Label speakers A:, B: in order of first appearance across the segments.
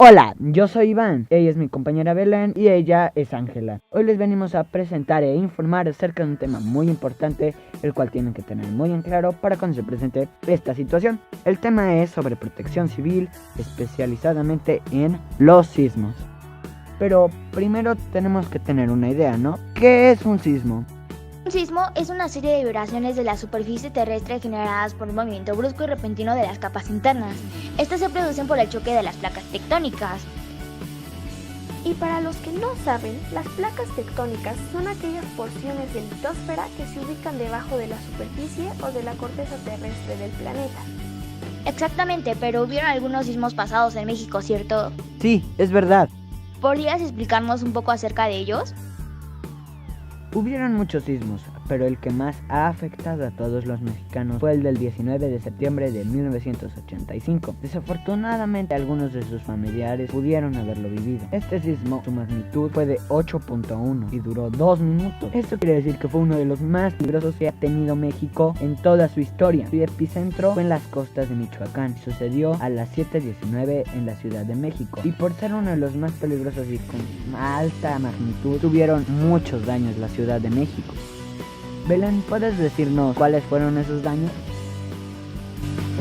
A: Hola, yo soy Iván, ella es mi compañera Belén y ella es Ángela. Hoy les venimos a presentar e informar acerca de un tema muy importante, el cual tienen que tener muy en claro para cuando se presente esta situación. El tema es sobre protección civil, especializadamente en los sismos. Pero primero tenemos que tener una idea, ¿no? ¿Qué es un sismo?
B: Un sismo es una serie de vibraciones de la superficie terrestre generadas por un movimiento brusco y repentino de las capas internas. Estas se producen por el choque de las placas tectónicas.
C: Y para los que no saben, las placas tectónicas son aquellas porciones de litosfera que se ubican debajo de la superficie o de la corteza terrestre del planeta.
B: Exactamente, pero hubieron algunos sismos pasados en México, ¿cierto?
A: Sí, es verdad.
B: ¿Podrías explicarnos un poco acerca de ellos?
A: Hubieron muchos sismos, pero el que más ha afectado a todos los mexicanos fue el del 19 de septiembre de 1985. Desafortunadamente, algunos de sus familiares pudieron haberlo vivido. Este sismo, su magnitud fue de 8.1 y duró 2 minutos. Esto quiere decir que fue uno de los más peligrosos que ha tenido México en toda su historia. Su epicentro fue en las costas de Michoacán. Sucedió a las 7:19 en la Ciudad de México. Y por ser uno de los más peligrosos y con alta magnitud, tuvieron muchos daños la Ciudad de México. Belén, ¿puedes decirnos cuáles fueron esos daños?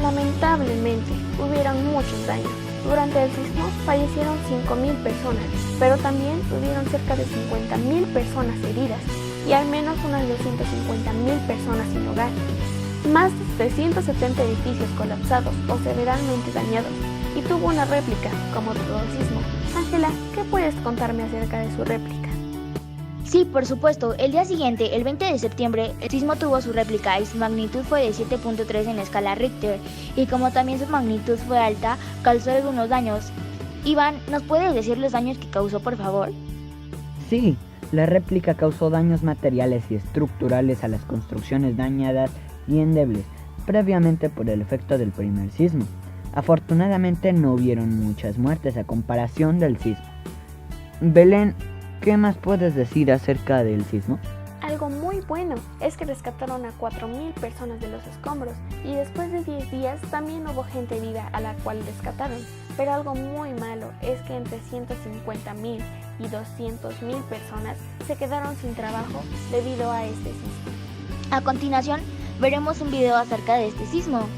C: Lamentablemente, hubieron muchos daños. Durante el sismo fallecieron 5.000 personas, pero también hubieron cerca de 50.000 personas heridas y al menos unas 250.000 personas sin hogar. Más de 370 edificios colapsados o severamente dañados, y tuvo una réplica, como todo sismo. Ángela, ¿qué puedes contarme acerca de su réplica?
B: Sí, por supuesto. El día siguiente, el 20 de septiembre, el sismo tuvo su réplica y su magnitud fue de 7.3 en la escala Richter. Y como también su magnitud fue alta, causó algunos daños. Iván, ¿nos puedes decir los daños que causó, por favor?
A: Sí, la réplica causó daños materiales y estructurales a las construcciones dañadas y endebles, previamente por el efecto del primer sismo. Afortunadamente no hubieron muchas muertes a comparación del sismo. Belén, ¿qué más puedes decir acerca del sismo?
C: Algo muy bueno es que rescataron a 4.000 personas de los escombros y después de 10 días también hubo gente herida a la cual rescataron. Pero algo muy malo es que entre 150.000 y 200.000 personas se quedaron sin trabajo debido a este sismo.
B: A continuación, veremos un video acerca de este sismo.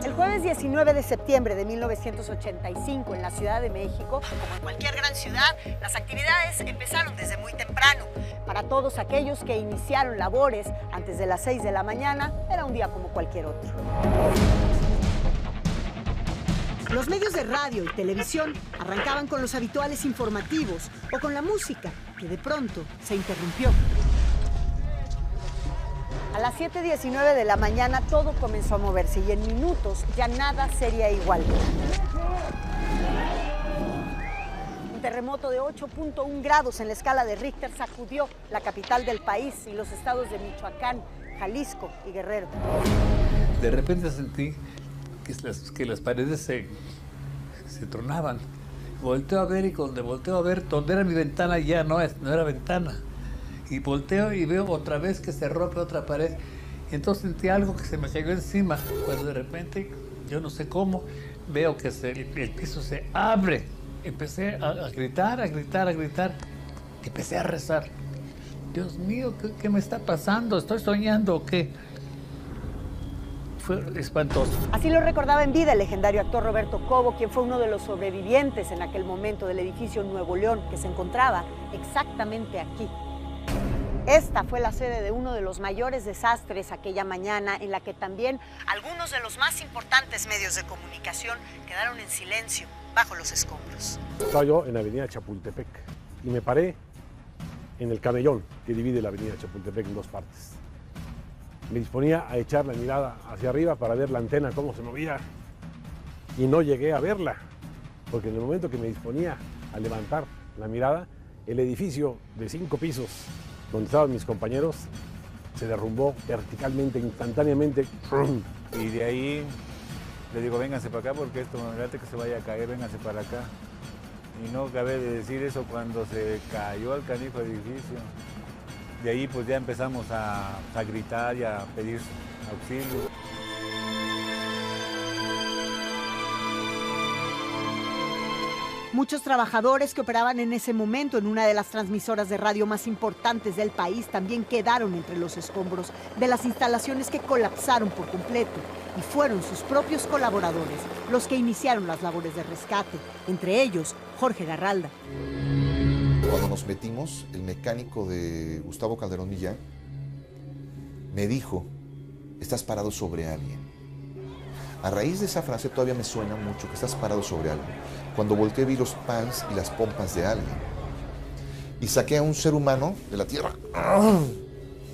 D: El jueves 19 de septiembre de 1985 en la Ciudad de México, como en cualquier gran ciudad, las actividades empezaron desde muy temprano. Para todos aquellos que iniciaron labores antes de las 6 de la mañana, era un día como cualquier otro. Los medios de radio y televisión arrancaban con los habituales informativos o con la música, que de pronto se interrumpió. A las 7:19 de la mañana todo comenzó a moverse y en minutos ya nada sería igual. Un terremoto de 8.1 grados en la escala de Richter sacudió la capital del país y los estados de Michoacán, Jalisco y Guerrero.
E: De repente sentí que las paredes se tronaban. Volteo a ver y cuando volteo a ver donde era mi ventana ya no era ventana. Y volteo y veo otra vez que se rompe otra pared. Y entonces sentí algo que se me cayó encima. Cuando de repente, yo no sé cómo, veo que el piso se abre. Empecé a gritar. Empecé a rezar. Dios mío, ¿qué me está pasando? ¿Estoy soñando o qué? Fue espantoso.
D: Así lo recordaba en vida el legendario actor Roberto Cobo, quien fue uno de los sobrevivientes en aquel momento del edificio Nuevo León, que se encontraba exactamente aquí. Esta fue la sede de uno de los mayores desastres aquella mañana, en la que también algunos de los más importantes medios de comunicación quedaron en silencio bajo los escombros.
F: Estaba yo en la avenida Chapultepec y me paré en el camellón que divide la avenida Chapultepec en dos partes. Me disponía a echar la mirada hacia arriba para ver la antena cómo se movía y no llegué a verla, porque en el momento que me disponía a levantar la mirada, el edificio de 5 pisos donde estaban mis compañeros Se derrumbó verticalmente, instantáneamente.
G: Y de ahí le digo, vénganse para acá porque esto, antes que se vaya a caer, vénganse para acá. Y no cabe de decir eso cuando se cayó el canijo edificio. De ahí pues ya empezamos a gritar y a pedir auxilio.
D: Muchos trabajadores que operaban en ese momento en una de las transmisoras de radio más importantes del país también quedaron entre los escombros de las instalaciones que colapsaron por completo, y fueron sus propios colaboradores los que iniciaron las labores de rescate, entre ellos Jorge Garralda.
H: Cuando nos metimos, el mecánico de Gustavo Calderón Millán me dijo, estás parado sobre alguien. A raíz de esa frase todavía me suena mucho que estás parado sobre algo. Cuando volteé vi los pants y las pompas de alguien. Y saqué a un ser humano de la tierra.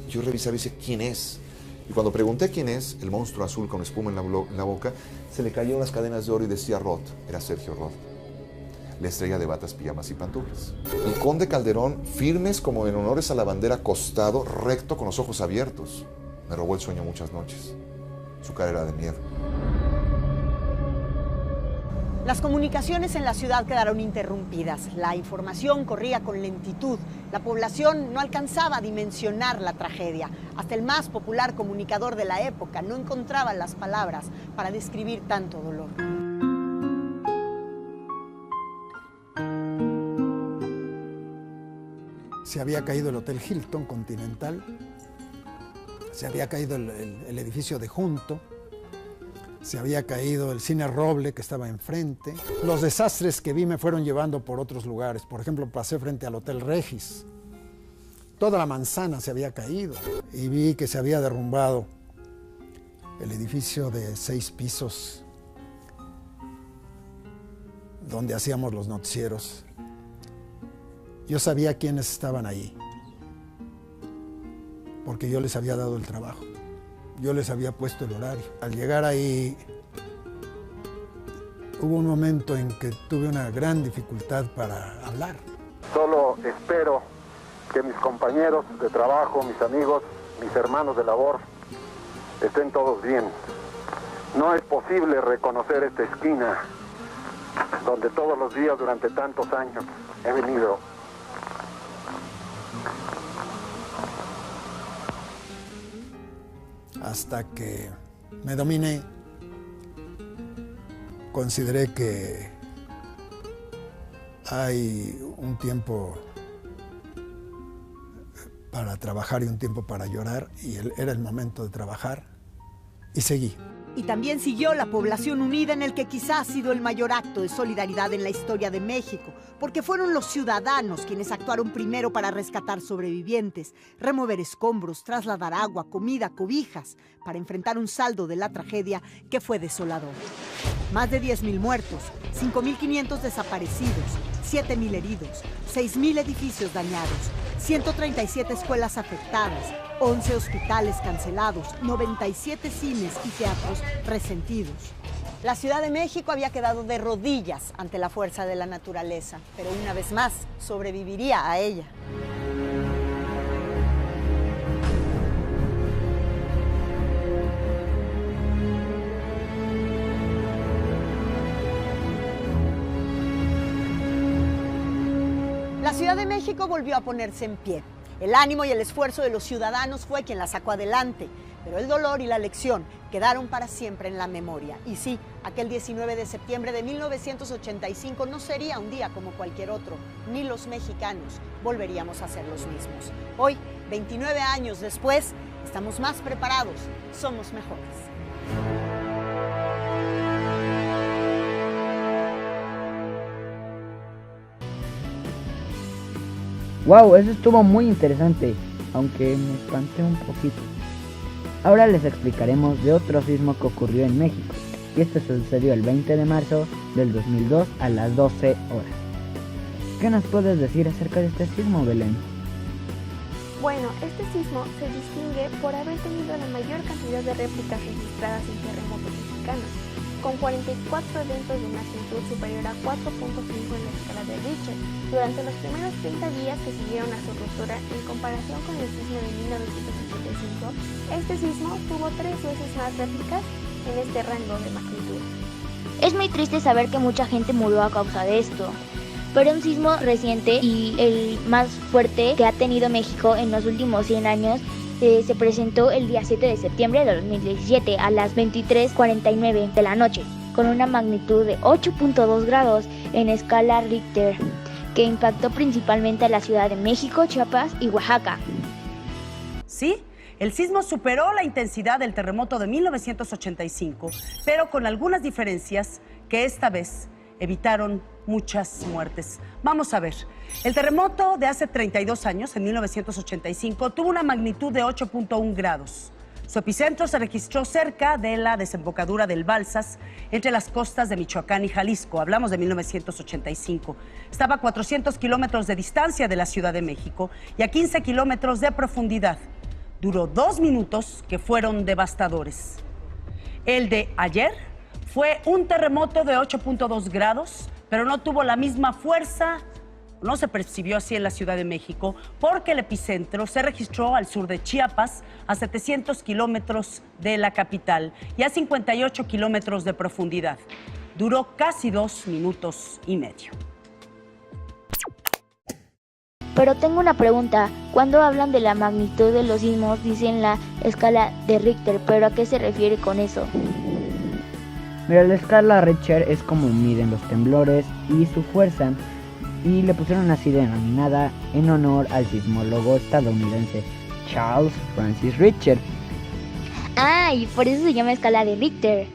H: Yo revisaba y dije, ¿quién es? Y cuando pregunté quién es, el monstruo azul con espuma en la boca, se le cayeron las cadenas de oro y decía Roth. Era Sergio Roth. La estrella de batas, pijamas y pantuflas. El conde Calderón, firmes como en honores a la bandera, acostado, recto, con los ojos abiertos. Me robó el sueño muchas noches. Su cara era de miedo.
D: Las comunicaciones en la ciudad quedaron interrumpidas. La información corría con lentitud. La población no alcanzaba a dimensionar la tragedia. Hasta el más popular comunicador de la época no encontraba las palabras para describir tanto dolor.
I: Se había caído el Hotel Hilton Continental, se había caído el edificio de Junto, se había caído el Cine Roble que estaba enfrente. Los desastres que vi me fueron llevando por otros lugares. Por ejemplo, pasé frente al Hotel Regis. Toda la manzana se había caído y vi que se había derrumbado el edificio de 6 pisos donde hacíamos los noticieros. Yo sabía quiénes estaban ahí, porque yo les había dado el trabajo. Yo les había puesto el horario. Al llegar ahí, hubo un momento en que tuve una gran dificultad para hablar.
J: Solo espero que mis compañeros de trabajo, mis amigos, mis hermanos de labor, estén todos bien. No es posible reconocer esta esquina donde todos los días durante tantos años he venido.
I: Hasta que me dominé, consideré que hay un tiempo para trabajar y un tiempo para llorar, y era el momento de trabajar, y seguí.
D: Y también siguió la población unida en el que quizá ha sido el mayor acto de solidaridad en la historia de México, porque fueron los ciudadanos quienes actuaron primero para rescatar sobrevivientes, remover escombros, trasladar agua, comida, cobijas, para enfrentar un saldo de la tragedia que fue desolador. Más de 10,000 muertos, 5,500 desaparecidos, 7,000 heridos, 6,000 edificios dañados, 137 escuelas afectadas, 11 hospitales cancelados, 97 cines y teatros resentidos. La Ciudad de México había quedado de rodillas ante la fuerza de la naturaleza, pero una vez más sobreviviría a ella. La Ciudad de México volvió a ponerse en pie. El ánimo y el esfuerzo de los ciudadanos fue quien la sacó adelante, pero el dolor y la lección quedaron para siempre en la memoria. Y sí, aquel 19 de septiembre de 1985 no sería un día como cualquier otro, ni los mexicanos volveríamos a ser los mismos. Hoy, 29 años después, estamos más preparados, somos mejores.
A: Wow, eso estuvo muy interesante, aunque me espanté un poquito. Ahora les explicaremos de otro sismo que ocurrió en México, y este sucedió el 20 de marzo del 2002 a las 12 horas. ¿Qué nos puedes decir acerca de este sismo, Belén?
C: Bueno, este sismo se distingue por haber tenido la mayor cantidad de réplicas registradas en terremotos mexicanos. con 44 eventos de magnitud superior a 4.5 en la escala de Richter durante los primeros 30 días que siguieron a su ruptura. En comparación con el sismo de 1985, este sismo tuvo 3 veces más réplicas en este rango de magnitud.
B: Es muy triste saber que mucha gente murió a causa de esto, pero un sismo reciente y el más fuerte que ha tenido México en los últimos 100 años se presentó el día 7 de septiembre de 2017 a las 23:49 de la noche, con una magnitud de 8.2 grados en escala Richter, que impactó principalmente a la Ciudad de México, Chiapas y Oaxaca.
K: Sí, el sismo superó la intensidad del terremoto de 1985, pero con algunas diferencias que esta vez evitaron muchas muertes. Vamos a ver, el terremoto de hace 32 años, en 1985, tuvo una magnitud de 8.1 grados. Su epicentro se registró cerca de la desembocadura del Balsas, entre las costas de Michoacán y Jalisco. Hablamos de 1985. Estaba a 400 kilómetros de distancia de la Ciudad de México y a 15 kilómetros de profundidad. Duró 2 minutos que fueron devastadores. El de ayer fue un terremoto de 8.2 grados, pero no tuvo la misma fuerza, no se percibió así en la Ciudad de México, porque el epicentro se registró al sur de Chiapas, a 700 kilómetros de la capital y a 58 kilómetros de profundidad. Duró casi 2 minutos y medio.
B: Pero tengo una pregunta. Cuando hablan de la magnitud de los sismos, dicen la escala de Richter, ¿pero a qué se refiere con eso?
A: Mira, la escala Richter es como miden los temblores y su fuerza, y le pusieron así denominada en honor al sismólogo estadounidense Charles Francis Richter.
B: Ah, y por eso se llama escala de Richter.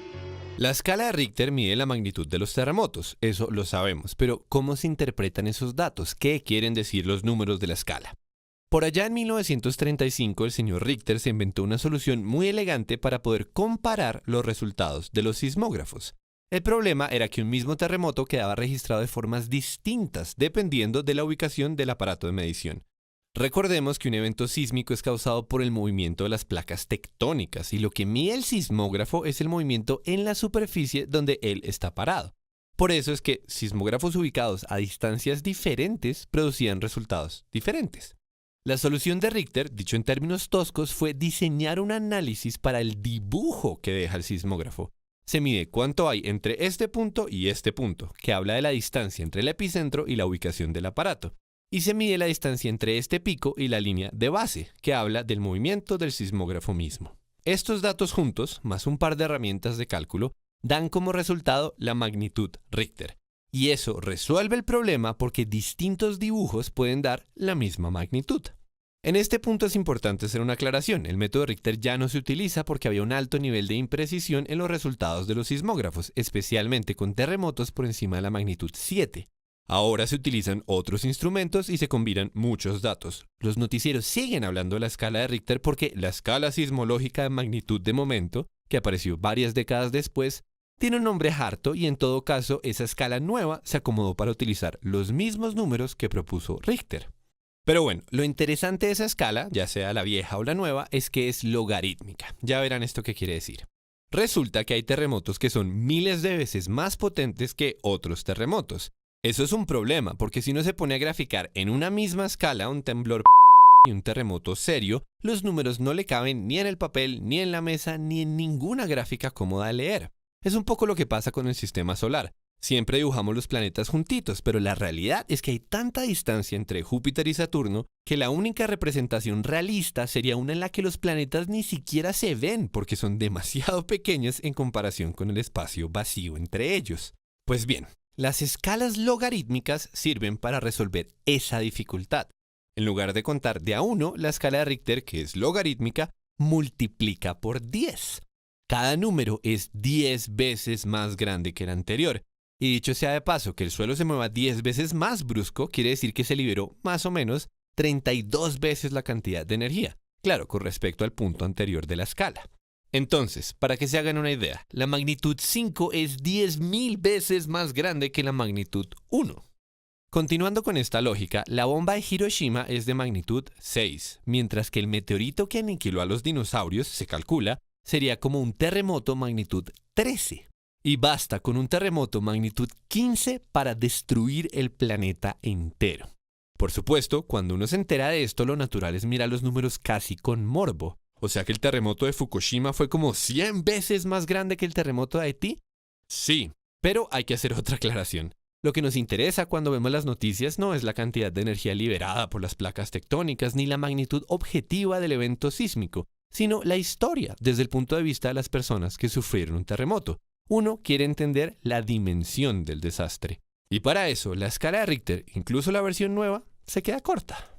L: La escala de Richter mide la magnitud de los terremotos, eso lo sabemos, pero ¿cómo se interpretan esos datos? ¿Qué quieren decir los números de la escala? Por allá en 1935 el señor Richter se inventó una solución muy elegante para poder comparar los resultados de los sismógrafos. El problema era que un mismo terremoto quedaba registrado de formas distintas dependiendo de la ubicación del aparato de medición. Recordemos que un evento sísmico es causado por el movimiento de las placas tectónicas y lo que mide el sismógrafo es el movimiento en la superficie donde él está parado. Por eso es que sismógrafos ubicados a distancias diferentes producían resultados diferentes. La solución de Richter, dicho en términos toscos, fue diseñar un análisis para el dibujo que deja el sismógrafo. Se mide cuánto hay entre este punto y este punto, que habla de la distancia entre el epicentro y la ubicación del aparato. Y se mide la distancia entre este pico y la línea de base, que habla del movimiento del sismógrafo mismo. Estos datos juntos, más un par de herramientas de cálculo, dan como resultado la magnitud Richter. Y eso resuelve el problema porque distintos dibujos pueden dar la misma magnitud. En este punto es importante hacer una aclaración. El método Richter ya no se utiliza porque había un alto nivel de imprecisión en los resultados de los sismógrafos, especialmente con terremotos por encima de la magnitud 7. Ahora se utilizan otros instrumentos y se combinan muchos datos. Los noticieros siguen hablando de la escala de Richter porque la escala sismológica de magnitud de momento, que apareció varias décadas después, tiene un nombre harto y en todo caso esa escala nueva se acomodó para utilizar los mismos números que propuso Richter. Pero bueno, lo interesante de esa escala, ya sea la vieja o la nueva, es que es logarítmica. Ya verán esto qué quiere decir. Resulta que hay terremotos que son miles de veces más potentes que otros terremotos. Eso es un problema, porque si uno se pone a graficar en una misma escala un temblor y un terremoto serio, los números no le caben ni en el papel, ni en la mesa, ni en ninguna gráfica cómoda de leer. Es un poco lo que pasa con el sistema solar. Siempre dibujamos los planetas juntitos, pero la realidad es que hay tanta distancia entre Júpiter y Saturno que la única representación realista sería una en la que los planetas ni siquiera se ven porque son demasiado pequeños en comparación con el espacio vacío entre ellos. Pues bien, las escalas logarítmicas sirven para resolver esa dificultad. En lugar de contar de a 1, la escala de Richter, que es logarítmica, multiplica por 10. Cada número es 10 veces más grande que el anterior. Y dicho sea de paso, que el suelo se mueva 10 veces más brusco quiere decir que se liberó más o menos 32 veces la cantidad de energía. Claro, con respecto al punto anterior de la escala. Entonces, para que se hagan una idea, la magnitud 5 es 10.000 veces más grande que la magnitud 1. Continuando con esta lógica, la bomba de Hiroshima es de magnitud 6, mientras que el meteorito que aniquiló a los dinosaurios, se calcula, sería como un terremoto magnitud 13. Y basta con un terremoto magnitud 15 para destruir el planeta entero. Por supuesto, cuando uno se entera de esto, lo natural es mirar los números casi con morbo. O sea que el terremoto de Fukushima fue como 100 veces más grande que el terremoto de Haití. Sí, pero hay que hacer otra aclaración. Lo que nos interesa cuando vemos las noticias no es la cantidad de energía liberada por las placas tectónicas ni la magnitud objetiva del evento sísmico, sino la historia desde el punto de vista de las personas que sufrieron un terremoto. Uno quiere entender la dimensión del desastre. Y para eso, la escala de Richter, incluso la versión nueva, se queda corta.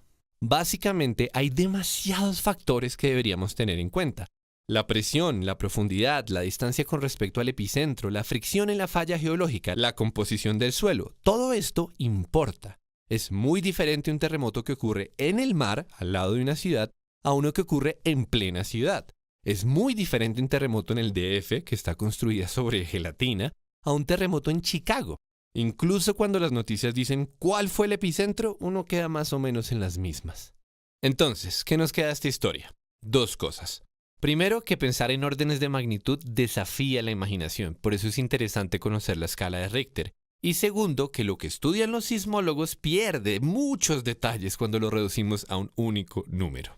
L: Básicamente, hay demasiados factores que deberíamos tener en cuenta. La presión, la profundidad, la distancia con respecto al epicentro, la fricción en la falla geológica, la composición del suelo, todo esto importa. Es muy diferente un terremoto que ocurre en el mar, al lado de una ciudad, a uno que ocurre en plena ciudad. Es muy diferente un terremoto en el DF, que está construida sobre gelatina, a un terremoto en Chicago. Incluso cuando las noticias dicen cuál fue el epicentro, uno queda más o menos en las mismas. Entonces, ¿qué nos queda de esta historia? Dos cosas. Primero, que pensar en órdenes de magnitud desafía la imaginación, por eso es interesante conocer la escala de Richter. Y segundo, que lo que estudian los sismólogos pierde muchos detalles cuando lo reducimos a un único número.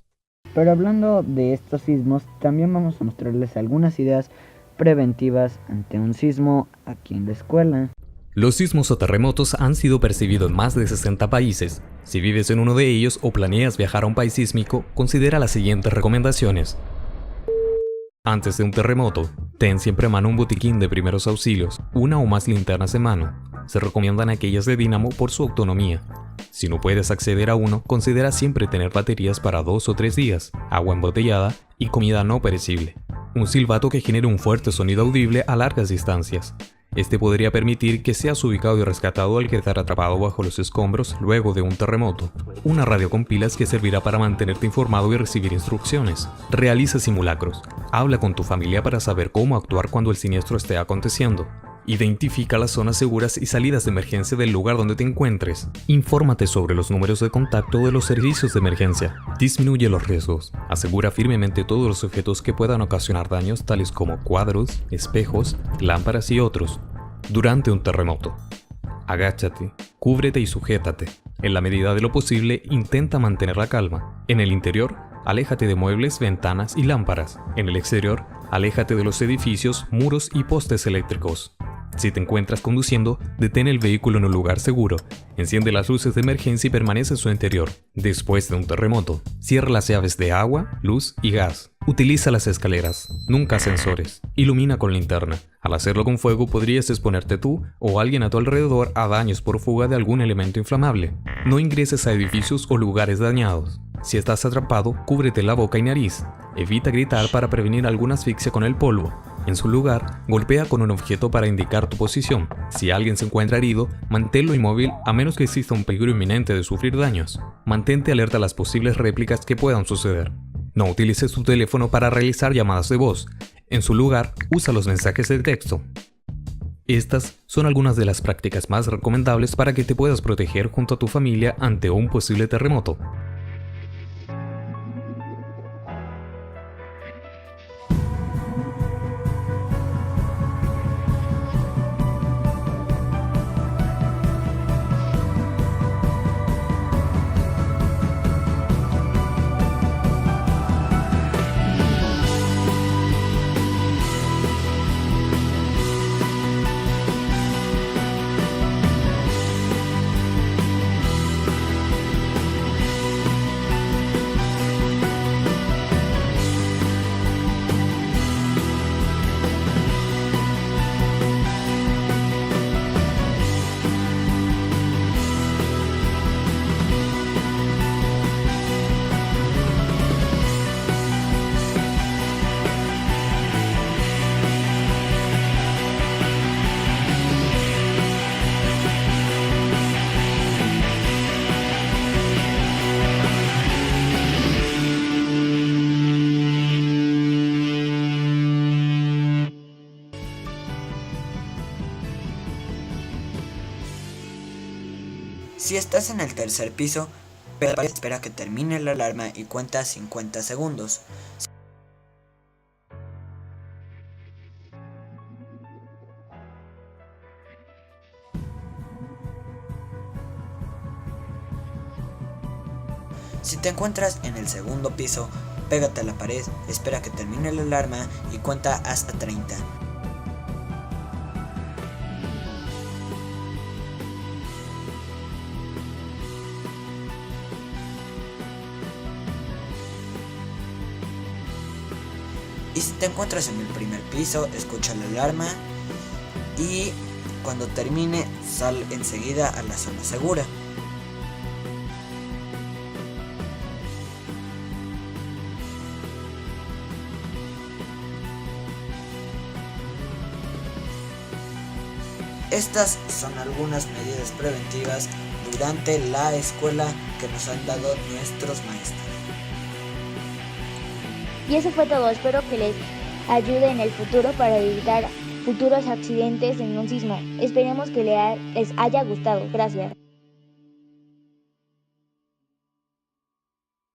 A: Pero hablando de estos sismos, también vamos a mostrarles algunas ideas preventivas ante un sismo aquí en la escuela.
M: Los sismos o terremotos han sido percibidos en más de 60 países. Si vives en uno de ellos o planeas viajar a un país sísmico, considera las siguientes recomendaciones. Antes de un terremoto, ten siempre a mano un botiquín de primeros auxilios, una o más linternas de mano. Se recomiendan aquellas de dínamo por su autonomía. Si no puedes acceder a uno, considera siempre tener baterías para 2 o 3 días, agua embotellada y comida no perecible. Un silbato que genere un fuerte sonido audible a largas distancias. Este podría permitir que seas ubicado y rescatado al quedar atrapado bajo los escombros luego de un terremoto. Una radio con pilas que servirá para mantenerte informado y recibir instrucciones. Realiza simulacros. Habla con tu familia para saber cómo actuar cuando el siniestro esté aconteciendo. Identifica las zonas seguras y salidas de emergencia del lugar donde te encuentres. Infórmate sobre los números de contacto de los servicios de emergencia. Disminuye los riesgos. Asegura firmemente todos los objetos que puedan ocasionar daños, tales como cuadros, espejos, lámparas y otros. Durante un terremoto, agáchate, cúbrete y sujétate. En la medida de lo posible, intenta mantener la calma. En el interior, aléjate de muebles, ventanas y lámparas. En el exterior, aléjate de los edificios, muros y postes eléctricos. Si te encuentras conduciendo, detén el vehículo en un lugar seguro. Enciende las luces de emergencia y permanece en su interior. Después de un terremoto, cierra las llaves de agua, luz y gas. Utiliza las escaleras, nunca ascensores. Ilumina con linterna. Al hacerlo con fuego podrías exponerte tú o alguien a tu alrededor a daños por fuga de algún elemento inflamable. No ingreses a edificios o lugares dañados. Si estás atrapado, cúbrete la boca y nariz. Evita gritar para prevenir alguna asfixia con el polvo. En su lugar, golpea con un objeto para indicar tu posición. Si alguien se encuentra herido, manténlo inmóvil a menos que exista un peligro inminente de sufrir daños. Mantente alerta a las posibles réplicas que puedan suceder. No utilices tu teléfono para realizar llamadas de voz. En su lugar, usa los mensajes de texto. Estas son algunas de las prácticas más recomendables para que te puedas proteger junto a tu familia ante un posible terremoto.
A: Si estás en el tercer piso, espera que termine la alarma y cuenta 50 segundos.
N: Si te encuentras en el segundo piso, pégate a la pared, espera que termine la alarma y cuenta hasta 30. Y si te encuentras en el primer piso, escucha la alarma y cuando termine, sal enseguida a la zona segura. Estas son algunas medidas preventivas durante la escuela que nos han dado nuestros maestros.
B: Y eso fue todo, espero que les ayude en el futuro para evitar futuros accidentes en un sismo. Esperemos que les haya gustado. Gracias.